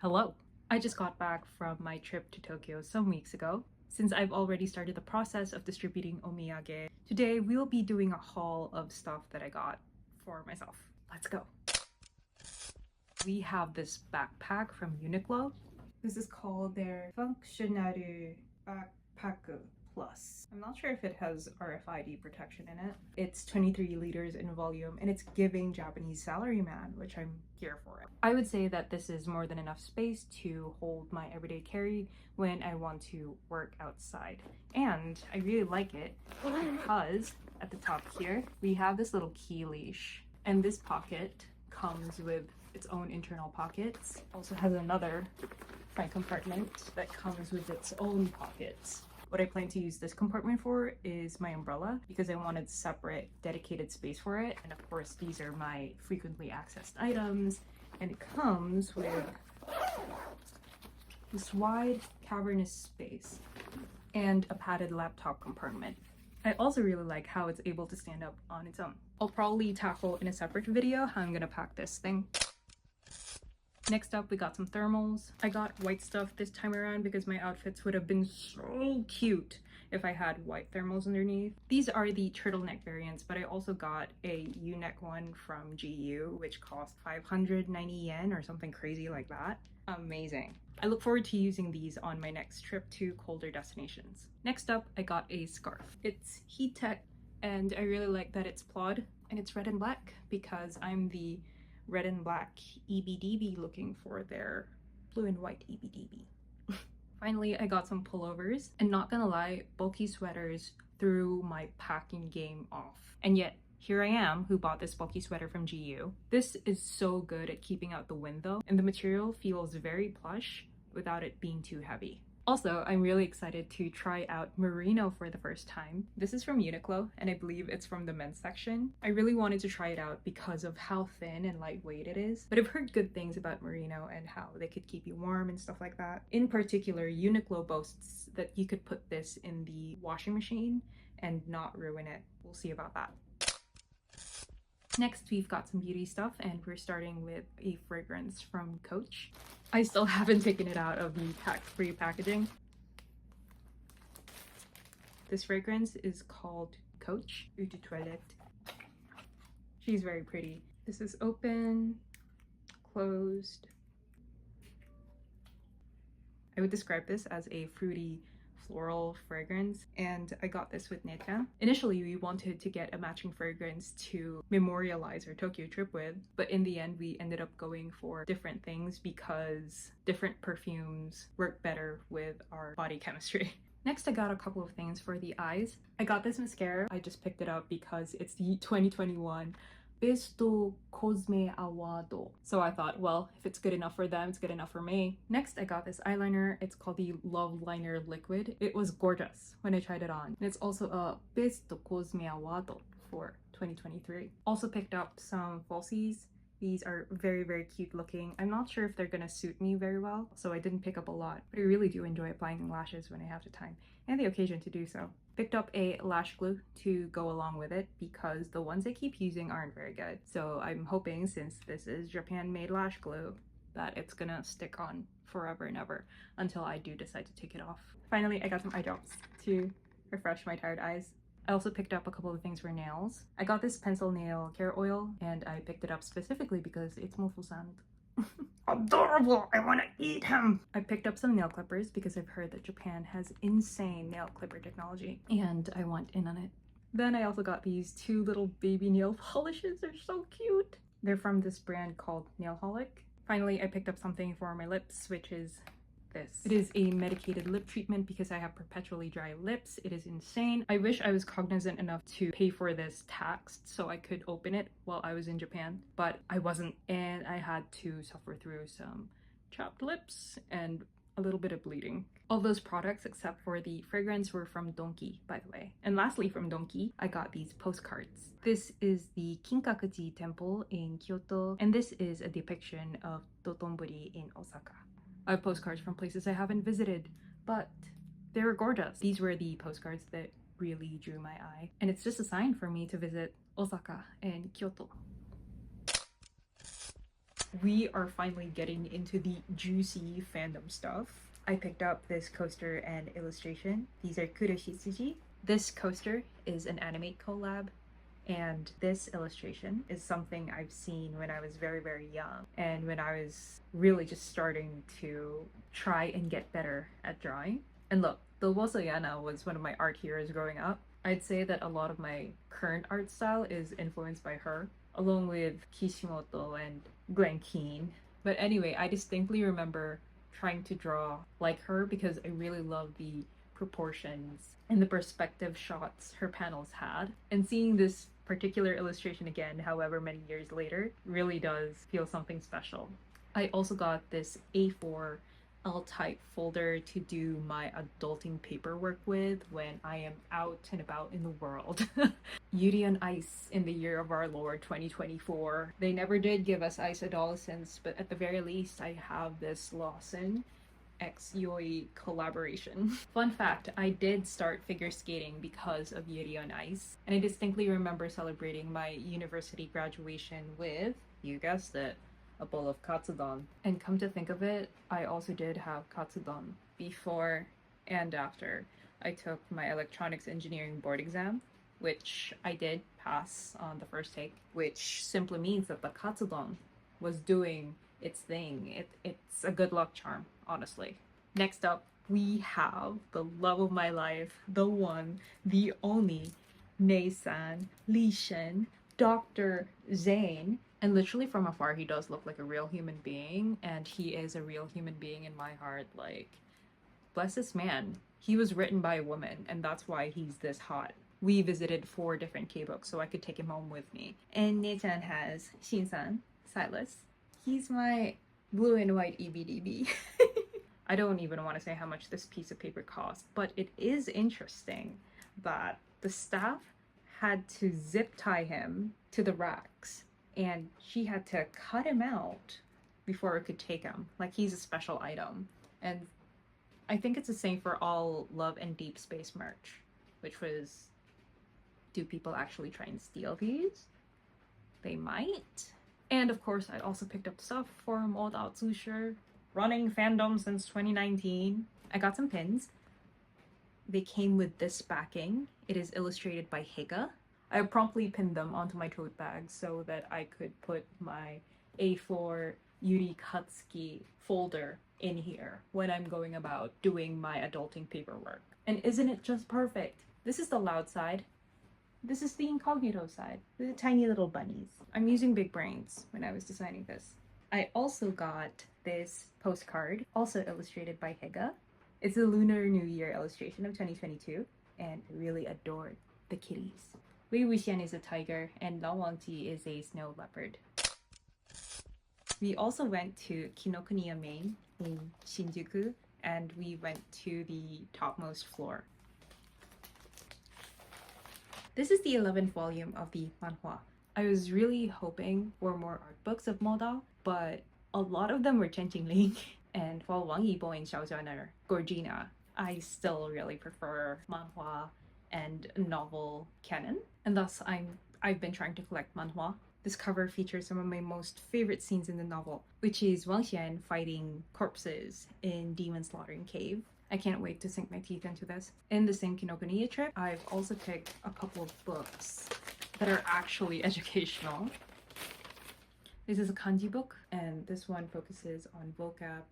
Hello! I just got back from my trip to Tokyo some weeks ago. Since I've already started the process of distributing omiyage, today we'll be doing a haul of stuff that I got for myself. Let's go! We have this backpack from Uniqlo. This is called their Functional Backpack Plus. I'm not sure if it has RFID protection in it. It's 23 liters in volume and it's giving Japanese salaryman, which I'm here for it. I would say that this is more than enough space to hold my everyday carry when I want to work outside. And I really like it because at the top here, we have this little key leash. And this pocket comes with its own internal pockets. Also has another front compartment that comes with its own pockets. What I plan to use this compartment for is my umbrella because I wanted separate dedicated space for it. And of course, these are my frequently accessed items. And it comes with this wide cavernous space and a padded laptop compartment. I also really like how it's able to stand up on its own. I'll probably tackle in a separate video how I'm gonna pack this thing. Next up, we got some thermals. I got white stuff this time around because my outfits would have been so cute if I had white thermals underneath. These are the turtleneck variants, but I also got a U-neck one from GU, which cost 590 yen or something crazy like that. Amazing. I look forward to using these on my next trip to colder destinations. Next up, I got a scarf. It's heat tech, and I really like that it's plaid and it's red and black because I'm the red and black EBDB looking for their blue and white EBDB. Finally, I got some pullovers, and not gonna lie, bulky sweaters threw my packing game off. And yet, here I am, who bought this bulky sweater from GU. This is so good at keeping out the wind though, and the material feels very plush without it being too heavy. Also, I'm really excited to try out merino for the first time. This is from Uniqlo, and I believe it's from the men's section. I really wanted to try it out because of how thin and lightweight it is, but I've heard good things about merino and how they could keep you warm and stuff like that. In particular, Uniqlo boasts that you could put this in the washing machine and not ruin it. We'll see about that. Next, we've got some beauty stuff, and we're starting with a fragrance from Coach. I still haven't taken it out of the pack-free packaging. This fragrance is called Coach Eau de Toilette. She's very pretty. This is open, closed. I would describe this as a fruity floral fragrance, and I got this with Neta. Initially, we wanted to get a matching fragrance to memorialize our Tokyo trip with, but in the end, we ended up going for different things because different perfumes work better with our body chemistry. Next, I got a couple of things for the eyes. I got this mascara. I just picked it up because it's the 2021 Besto Cosme Awado. So I thought, well, if it's good enough for them, it's good enough for me. Next, I got this eyeliner. It's called the Love Liner Liquid. It was gorgeous when I tried it on. And it's also a Besto Cosme Awado for 2023. Also picked up some falsies. These are very, very cute looking. I'm not sure if they're gonna suit me very well, so I didn't pick up a lot, but I really do enjoy applying lashes when I have the time and the occasion to do so. Picked up a lash glue to go along with it because the ones I keep using aren't very good. So I'm hoping, since this is Japan-made lash glue, that it's gonna stick on forever and ever until I do decide to take it off. Finally, I got some eye drops to refresh my tired eyes. I also picked up a couple of things for nails. I got this pencil nail care oil, and I picked it up specifically because it's Mofu-san. Adorable! I want to eat him! I picked up some nail clippers because I've heard that Japan has insane nail clipper technology, and I want in on it. Then I also got these two little baby nail polishes. They're so cute! They're from this brand called Nailholic. Finally, I picked up something for my lips, which is this. It is a medicated lip treatment because I have perpetually dry lips. It is insane. I wish I was cognizant enough to pay for this taxed so I could open it while I was in Japan, but I wasn't, and I had to suffer through some chapped lips and a little bit of bleeding. All those products except for the fragrance were from Donki, by the way. And lastly, from Donki, I got these postcards. This is the Kinkakuji Temple in Kyoto, and this is a depiction of Dotonbori in Osaka. I have postcards from places I haven't visited, but they were gorgeous. These were the postcards that really drew my eye, and it's just a sign for me to visit Osaka and Kyoto. we are finally getting into the juicy fandom stuff. I picked up this coaster and illustration. These are Kuroshitsuji. This coaster is an anime collab, and this illustration is something I've seen when I was very, very young and when I was really just starting to try and get better at drawing. And look, the Yana was one of my art heroes growing up. I'd say that a lot of my current art style is influenced by her, along with Kishimoto and Glen Keane. But anyway, I distinctly remember trying to draw like her because I really love the proportions and the perspective shots her panels had. And seeing this particular illustration again, however many years later, really does feel something special. I also got this A4 L-type folder to do my adulting paperwork with when I am out and about in the world. Yuri on Ice in the year of our Lord 2024. They never did give us ice adolescents, but at the very least I have this Lawson X Yoi collaboration. Fun fact, I did start figure skating because of Yuri on Ice, and I distinctly remember celebrating my university graduation with, you guessed it, a bowl of katsudon. And come to think of it, I also did have katsudon before and after I took my electronics engineering board exam, which I did pass on the first take, which simply means that the katsudon was doing its thing. It's a good luck charm, honestly. Next up, we have the love of my life, the one, the only, Nei-san, Li Shen, Dr. Zane. And literally from afar, he does look like a real human being, and he is a real human being in my heart. Like, bless this man. He was written by a woman, and that's why he's this hot. We visited 4 different K-books, so I could take him home with me. And Nei-chan has Shin-san, Silas. He's my blue and white EBDB. I don't even want to say how much this piece of paper cost, but it is interesting that the staff had to zip tie him to the racks, and she had to cut him out before it could take him. Like, he's a special item. And I think it's the same for all Love and Deep Space merch, which was, do people actually try and steal these? They might. And of course, I also picked up stuff for Modao Tsushir, running fandom since 2019. I got some pins. They came with this backing. It is illustrated by Higa. I promptly pinned them onto my tote bag so that I could put my A4 Yuri Katsuki folder in here when I'm going about doing my adulting paperwork. And isn't it just perfect? This is the loud side. This is the incognito side. The tiny little bunnies. I'm using big brains when I was designing this. I also got this postcard, also illustrated by Higa. It's a Lunar New Year illustration of 2022, and I really adored the kitties. Wei Wuxian is a tiger, and Lao Wangji is a snow leopard. We also went to Kinokuniya Main in Shinjuku, and we went to the topmost floor. This is the 11th volume of the manhwa. I was really hoping for more art books of Modao, but a lot of them were Chen-Qingling. And while Wang Yibo and Xiao Zhuan are Gorgina, I still really prefer manhwa and novel canon. And thus I've been trying to collect manhwa. This cover features some of my most favorite scenes in the novel, which is Wang Xian fighting corpses in Demon Slaughtering Cave. I can't wait to sink my teeth into this. In the same Kinokuniya trip, I've also picked a couple of books that are actually educational. This is a kanji book, and this one focuses on vocab,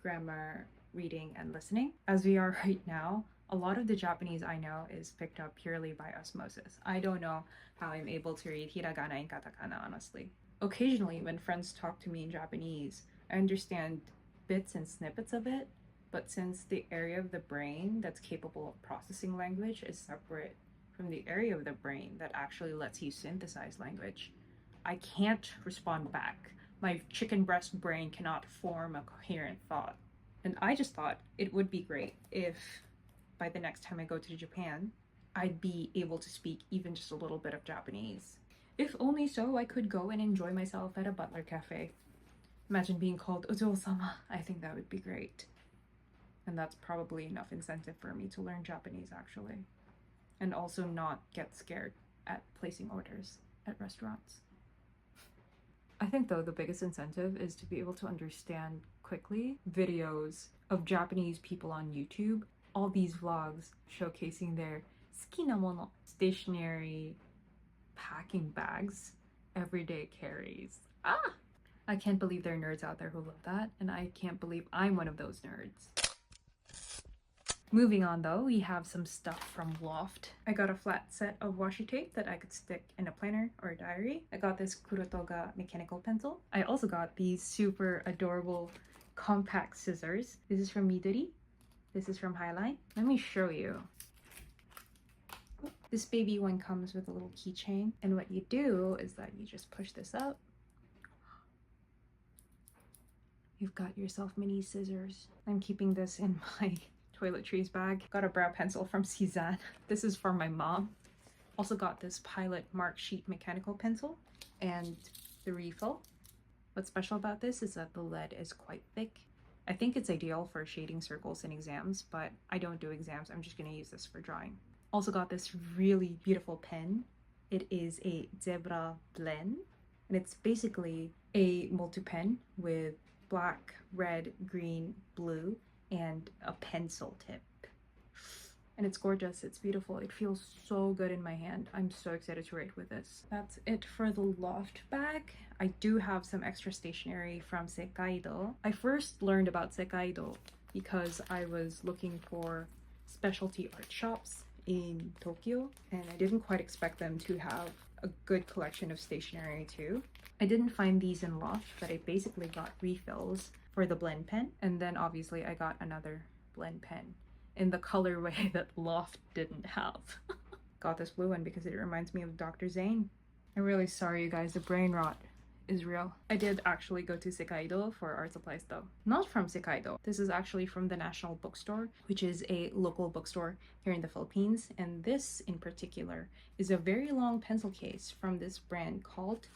grammar, reading, and listening. As we are right now, a lot of the Japanese I know is picked up purely by osmosis. I don't know how I'm able to read hiragana and katakana, honestly. Occasionally, when friends talk to me in Japanese, I understand bits and snippets of it, but since the area of the brain that's capable of processing language is separate from the area of the brain that actually lets you synthesize language, I can't respond back. My chicken breast brain cannot form a coherent thought. And I just thought it would be great if by the next time I go to Japan, I'd be able to speak even just a little bit of Japanese. If only so, I could go and enjoy myself at a butler cafe. Imagine being called Ojo-sama. I think that would be great. And that's probably enough incentive for me to learn Japanese, actually. And also not get scared at placing orders at restaurants. I think though the biggest incentive is to be able to understand quickly videos of Japanese people on YouTube. All these vlogs showcasing their 好きなもの, stationery, packing bags, everyday carries. Ah! I can't believe there are nerds out there who love that, and I can't believe I'm one of those nerds. Moving on though, we have some stuff from Loft. I got a flat set of washi tape that I could stick in a planner or a diary. I got this Kurotoga mechanical pencil. I also got these super adorable compact scissors. This is from Midori. This is from Highline. Let me show you. This baby one comes with a little keychain, and what you do is that you just push this up. You've got yourself mini scissors. I'm keeping this in my toiletries bag. Got a brow pencil from Cezanne. This is for my mom. Also got this Pilot Mark Sheet mechanical pencil and the refill. What's special about this is that the lead is quite thick. I think it's ideal for shading circles in exams, but I don't do exams. I'm just gonna use this for drawing. Also got this really beautiful pen. It is a Zebra Blend, and it's basically a multi-pen with black, red, green, blue, and a pencil tip. And it's gorgeous, it's beautiful, it feels so good in my hand. I'm so excited to write with this. That's it for the Loft bag. I do have some extra stationery from Sekaido. I first learned about Sekaido because I was looking for specialty art shops in Tokyo, and I didn't quite expect them to have a good collection of stationery too. I didn't find these in Loft, but I basically got refills for the blend pen, and then obviously I got another blend pen in the colorway that Loft didn't have. Got this blue one because it reminds me of Dr. Zane. I'm really sorry you guys, the brain rot is real. I did actually go to Sekaido for art supplies though. Not from Sekaido. This is actually from the National Bookstore, which is a local bookstore here in the Philippines. And this in particular is a very long pencil case from this brand called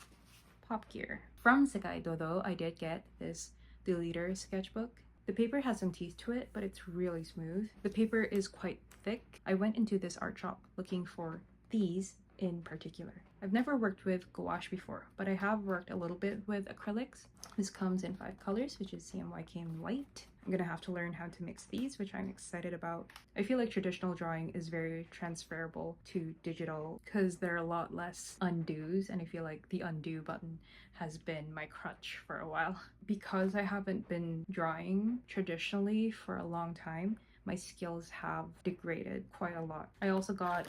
Pop Gear. From Sekaido though, I did get this Deleter sketchbook. The paper has some teeth to it, but it's really smooth. The paper is quite thick. I went into this art shop looking for these in particular. I've never worked with gouache before, but I have worked a little bit with acrylics. This comes in 5 colors, which is CMYK and white. I'm gonna have to learn how to mix these, which I'm excited about. I feel like traditional drawing is very transferable to digital because there are a lot less undos, and I feel like the undo button has been my crutch for a while. Because I haven't been drawing traditionally for a long time, my skills have degraded quite a lot. I also got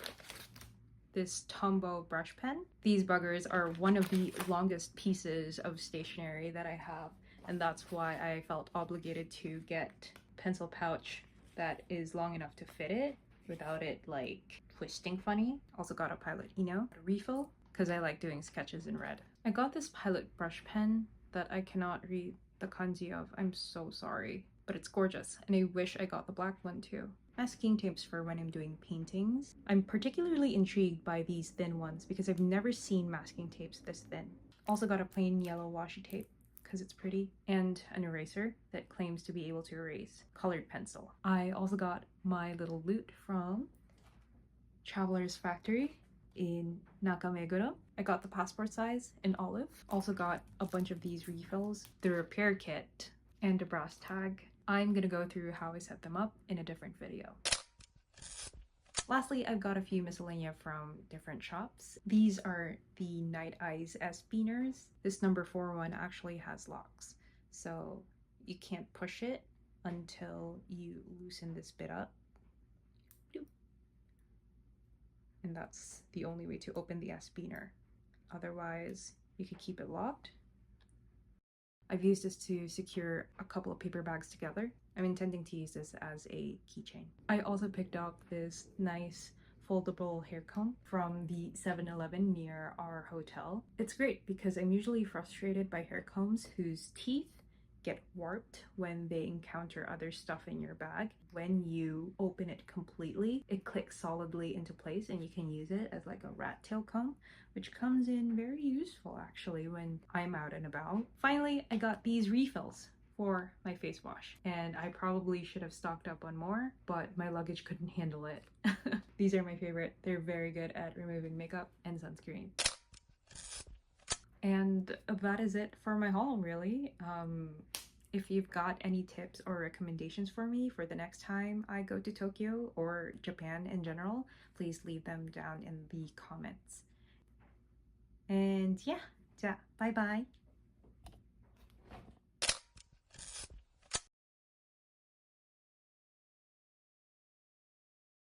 this Tombow brush pen. These buggers are one of the longest pieces of stationery that I have, and that's why I felt obligated to get a pencil pouch that is long enough to fit it without it like twisting funny. Also got a Pilot Eno, a refill, because I like doing sketches in red. I got this Pilot brush pen that I cannot read the kanji of. I'm so sorry, but it's gorgeous, and I wish I got the black one too. Masking tapes for when I'm doing paintings. I'm particularly intrigued by these thin ones because I've never seen masking tapes this thin. Also got a plain yellow washi tape because it's pretty, and an eraser that claims to be able to erase. Colored pencil. I also got my little loot from Traveler's Factory in Nakameguro. I got the passport size in olive. Also got a bunch of these refills, the repair kit, and a brass tag. I'm gonna go through how I set them up in a different video. Lastly, I've got a few miscellanea from different shops. These are the Night Eyes S beaners. This number 4 one actually has locks, so you can't push it until you loosen this bit up. And that's the only way to open the S beaner. Otherwise, you could keep it locked. I've used this to secure a couple of paper bags together. I'm intending to use this as a keychain. I also picked up this nice foldable hair comb from the 7-Eleven near our hotel. It's great because I'm usually frustrated by hair combs whose teeth get warped when they encounter other stuff in your bag. When you open it completely, it clicks solidly into place and you can use it as like a rat tail comb, which comes in very useful actually when I'm out and about. Finally, I got these refills for my face wash, and I probably should have stocked up on more, but my luggage couldn't handle it. These are my favorite. They're very good at removing makeup and sunscreen. And that is it for my haul, really. If you've got any tips or recommendations for me for the next time I go to Tokyo or Japan in general, please leave them down in the comments. And yeah, bye bye.